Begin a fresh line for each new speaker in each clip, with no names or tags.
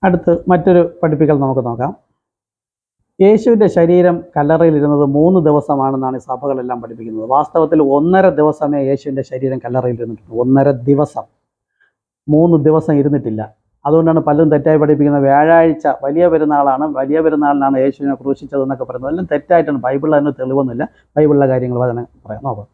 അടുത്ത് മറ്റൊരു പഠിപ്പിക്കൽ നമുക്ക് നോക്കാം. യേശുവിൻ്റെ ശരീരം കല്ലറയിലിരുന്നത് 3 ദിവസമാണെന്നാണ് ഈ സഭകളെല്ലാം പഠിപ്പിക്കുന്നത്. വാസ്തവത്തിൽ 1.5 ദിവസമേ യേശുവിൻ്റെ ശരീരം കല്ലറയിലിരുന്നിട്ടുള്ളൂ. 1.5 ദിവസം, 3 ദിവസം ഇരുന്നിട്ടില്ല. അതുകൊണ്ടാണ് പലരും തെറ്റായി പഠിപ്പിക്കുന്നത്. വ്യാഴാഴ്ച വലിയ പെരുന്നാളാണ്, വലിയ പെരുന്നാളിനാണ് യേശുവിനെ ക്രൂശിച്ചതെന്നൊക്കെ പറയുന്നത്. എല്ലാം തെറ്റായിട്ടാണ്. ബൈബിളിൽ അതിന് തെളിവൊന്നുമില്ല. ബൈബിളിലെ കാര്യങ്ങൾ അതിനെ പറയാം. നോക്കാം.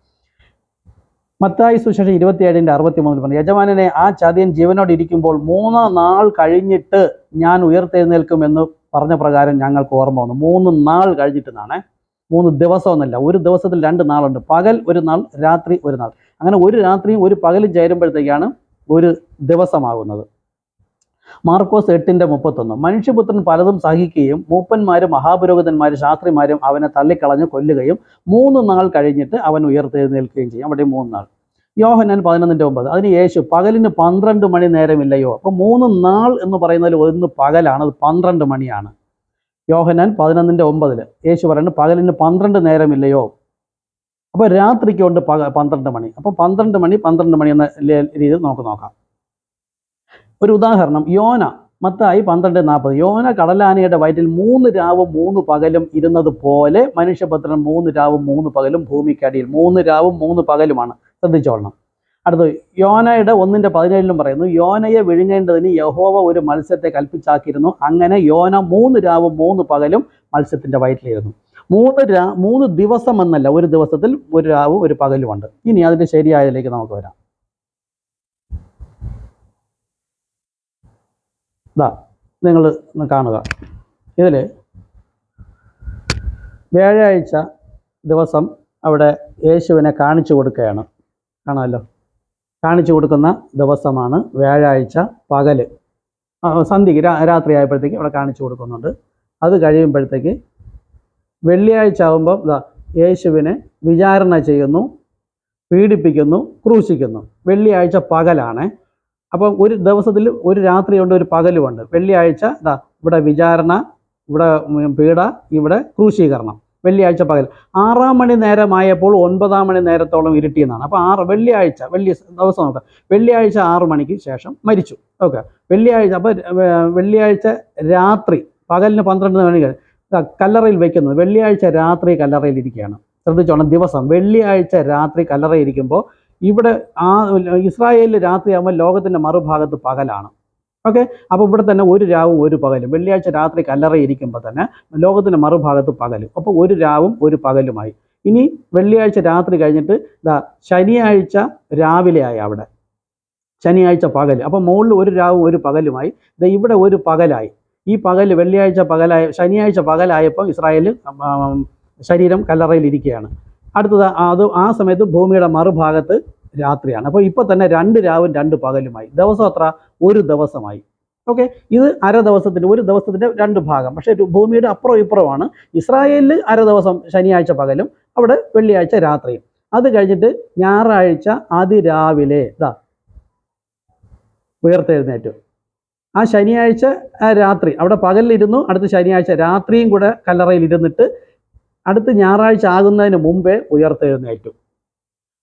മത്തായി സുവിശേഷം 27:63 പറഞ്ഞു, യജമാനനെ, ആ ചതിയൻ ജീവനോട് ഇരിക്കുമ്പോൾ 3 നാൾ കഴിഞ്ഞിട്ട് ഞാൻ ഉയർത്തെഴുന്നേൽക്കുമെന്ന് പറഞ്ഞ പ്രകാരം ഞങ്ങൾക്ക് ഓർമ്മ വന്നു. 3 നാൾ കഴിഞ്ഞിട്ടെന്നാണ്. 3 ദിവസമൊന്നുമല്ല. ഒരു ദിവസത്തിൽ 2 നാളുണ്ട്. പകൽ ഒരു നാൾ, രാത്രി ഒരു നാൾ. അങ്ങനെ ഒരു രാത്രിയും ഒരു പകലും ചേരുമ്പോഴത്തേക്കാണ് ഒരു ദിവസമാകുന്നത്. മാർക്കോസ് 8:31 മനുഷ്യപുത്രൻ പലതും സഹിക്കുകയും മൂപ്പന്മാരും മഹാപുരോഹിതന്മാരും ശാസ്ത്രിമാരും അവനെ തള്ളിക്കളഞ്ഞ് കൊല്ലുകയും 3 നാൾ കഴിഞ്ഞിട്ട് അവൻ ഉയർത്തെഴുന്നേൽക്കുകയും ചെയ്യും. അവിടെ 3 നാൾ. യോഹന്നാൻ 11:9 അതിന് യേശു, പകലിന് 12 മണി നേരമില്ലയോ? അപ്പോൾ 3 നാൾ എന്ന് പറയുന്നതിൽ ഒന്ന് പകലാണ്, അത് 12 മണിയാണ്. യോഹന്നാൻ 11:9 യേശു പറയുന്നത് പകലിന് 12 നേരമില്ലയോ? അപ്പോൾ രാത്രിക്കുണ്ട് 12 മണി. അപ്പോൾ 12 മണി എന്ന രീതിയിൽ നമുക്ക് നോക്കാം. ഒരു ഉദാഹരണം, യോന, മത്തായി 12:40 യോന കടലാനയുടെ വയറ്റിൽ 3 രാവും 3 പകലും ഇരുന്നത് പോലെ മനുഷ്യപുത്രൻ 3 രാവും 3 പകലും ഭൂമിക്കടിയിൽ. 3 രാവും 3 പകലുമാണ്, ശ്രദ്ധിച്ചോളണം. അടുത്ത് യോനയുടെ 1:17 പറയുന്നു, യോനയെ വിഴുങ്ങേണ്ടതിന് യഹോവ ഒരു മത്സ്യത്തെ കൽപ്പിച്ചാക്കിയിരുന്നു. അങ്ങനെ യോന 3 രാവും 3 പകലും മത്സ്യത്തിന്റെ വയറ്റിലിരുന്നു. 3 ദിവസം എന്നല്ല, ഒരു ദിവസത്തിൽ ഒരു രാവും ഒരു പകലുമുണ്ട്. ഇനി അതിന്റെ ശരിയായതിലേക്ക് നമുക്ക് വരാം. നിങ്ങൾ കാണുക. ഇതിൽ വ്യാഴാഴ്ച ദിവസം അവിടെ യേശുവിനെ കാണിച്ചു കൊടുക്കുകയാണ്. കാണാമല്ലോ, കാണിച്ചു കൊടുക്കുന്ന ദിവസമാണ് വ്യാഴാഴ്ച പകല്. സന്ധ്യയ്ക്ക് രാത്രി ആയപ്പോഴത്തേക്ക് അവിടെ കാണിച്ചു കൊടുക്കുന്നുണ്ട്. അത് കഴിയുമ്പോഴത്തേക്ക് വെള്ളിയാഴ്ച ആകുമ്പം യേശുവിനെ വിചാരണ ചെയ്യുന്നു, പീഡിപ്പിക്കുന്നു, ക്രൂശിക്കുന്നു. വെള്ളിയാഴ്ച പകലാണ്. അപ്പം ഒരു ദിവസത്തിൽ ഒരു രാത്രിയുണ്ട്, ഒരു പകലുമുണ്ട്. വെള്ളിയാഴ്ച ഇവിടെ വിചാരണ, ഇവിടെ പീഡ, ഇവിടെ ക്രൂശീകരണം. വെള്ളിയാഴ്ച പകൽ. 6-ാം മണി നേരമായപ്പോൾ 9-ാം മണി നേരത്തോളം ഇരുട്ടിയെന്നാണ്. അപ്പോൾ വെള്ളി ദിവസം നോക്കാം. വെള്ളിയാഴ്ച 6 മണിക്ക് ശേഷം മരിച്ചു. ഓക്കെ, വെള്ളിയാഴ്ച. അപ്പോൾ വെള്ളിയാഴ്ച രാത്രി, പകലിന് 12 മണി കല്ലറയിൽ വയ്ക്കുന്നത്. വെള്ളിയാഴ്ച രാത്രി കല്ലറയിൽ ഇരിക്കുകയാണ്. ശ്രദ്ധിച്ചോണം, ദിവസം വെള്ളിയാഴ്ച രാത്രി കല്ലറയിൽ ഇരിക്കുമ്പോൾ ഇവിടെ ഇസ്രായേലിൽ രാത്രിയാകുമ്പോൾ ലോകത്തിൻ്റെ മറുഭാഗത്ത് പകലാണ്. ഓക്കെ, അപ്പോൾ ഇവിടെ തന്നെ ഒരു രാവും ഒരു പകലും. വെള്ളിയാഴ്ച രാത്രി കല്ലറയിരിക്കുമ്പോൾ തന്നെ ലോകത്തിൻ്റെ മറുഭാഗത്ത് പകലും. അപ്പോൾ ഒരു രാവും ഒരു പകലുമായി. ഇനി വെള്ളിയാഴ്ച രാത്രി കഴിഞ്ഞിട്ട് ശനിയാഴ്ച രാവിലെയായി. അവിടെ ശനിയാഴ്ച പകൽ. അപ്പോൾ മുകളിൽ ഒരു രാവും ഒരു പകലുമായി. ഇവിടെ ഒരു പകലായി. ഈ പകൽ വെള്ളിയാഴ്ച ശനിയാഴ്ച പകലായപ്പോൾ ഇസ്രായേൽ ശരീരം കല്ലറയിൽ ഇരിക്കുകയാണ്. അടുത്തത് ആ സമയത്ത് ഭൂമിയുടെ മറുഭാഗത്ത് രാത്രിയാണ്. അപ്പോൾ ഇപ്പോൾ തന്നെ 2 രാവും 2 പകലുമായി. ദിവസം എത്ര? ഒരു ദിവസമായി. ഓക്കെ, ഇത് അര ദിവസത്തിൻ്റെ, ഒരു ദിവസത്തിൻ്റെ 2 ഭാഗം. പക്ഷേ ഭൂമിയുടെ അപ്പുറം ഇപ്പുറമാണ്. ഇസ്രായേലിൽ അര ദിവസം ശനിയാഴ്ച പകലും, അവിടെ വെള്ളിയാഴ്ച രാത്രിയും. അത് കഴിഞ്ഞിട്ട് ഞായറാഴ്ച അതിരാവിലെ ഉയർത്തെഴുന്നേറ്റു. ആ ശനിയാഴ്ച രാത്രി അവിടെ പകലിലിരുന്നു. അടുത്ത ശനിയാഴ്ച രാത്രിയും കൂടെ കല്ലറയിൽ ഇരുന്നിട്ട് അടുത്ത് ഞായറാഴ്ച ആകുന്നതിന് മുമ്പേ ഉയർത്തെഴുന്നേറ്റു.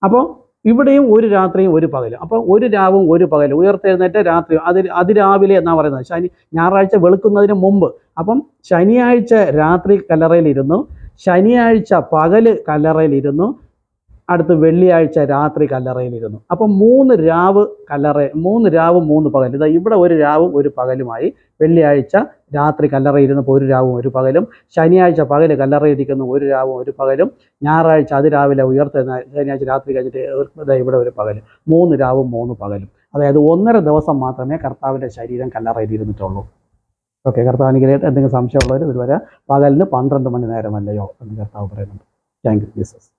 അപ്പോൾ ഇവിടെയും ഒരു രാത്രിയും ഒരു പകലും. അപ്പോൾ ഒരു രാവും ഒരു പകലും. ഉയർത്തെഴുന്നേറ്റ രാത്രി അതിരാവിലെ എന്നാണ് പറയുന്നത്. ഞായറാഴ്ച വെളുക്കുന്നതിന് മുമ്പ്. അപ്പം ശനിയാഴ്ച രാത്രി കല്ലറയിലിരുന്നു, ശനിയാഴ്ച പകല് കല്ലറയിലിരുന്നു, അടുത്ത് വെള്ളിയാഴ്ച രാത്രി കല്ലറയിലിരുന്നു. അപ്പം 3 രാവും 3 പകൽ. ഇവിടെ ഒരു രാവും ഒരു പകലുമായി. വെള്ളിയാഴ്ച രാത്രി കല്ലറയിരുന്നപ്പോൾ ഒരു രാവും ഒരു പകലും, ശനിയാഴ്ച പകല് കല്ലറയിരിക്കുന്നു ഒരു രാവും ഒരു പകലും, ഞായറാഴ്ച അതിരാവിലെ ശനിയാഴ്ച രാത്രി കഴിഞ്ഞിട്ട് ഇവിടെ ഒരു പകലും. 3 രാവും 3 പകലും. അതായത് 1.5 ദിവസം മാത്രമേ കർത്താവിൻ്റെ ശരീരം കല്ലറയിലിരുന്നിട്ടുള്ളൂ. ഓക്കെ, കർത്താവിന് എന്തെങ്കിലും സംശയമുള്ളവർ ഇതുവരെ പകലിന് 12 മണി നേരമല്ലയോ എന്ന് കർത്താവ് പറയുന്നുണ്ട്. Thank you Jesus.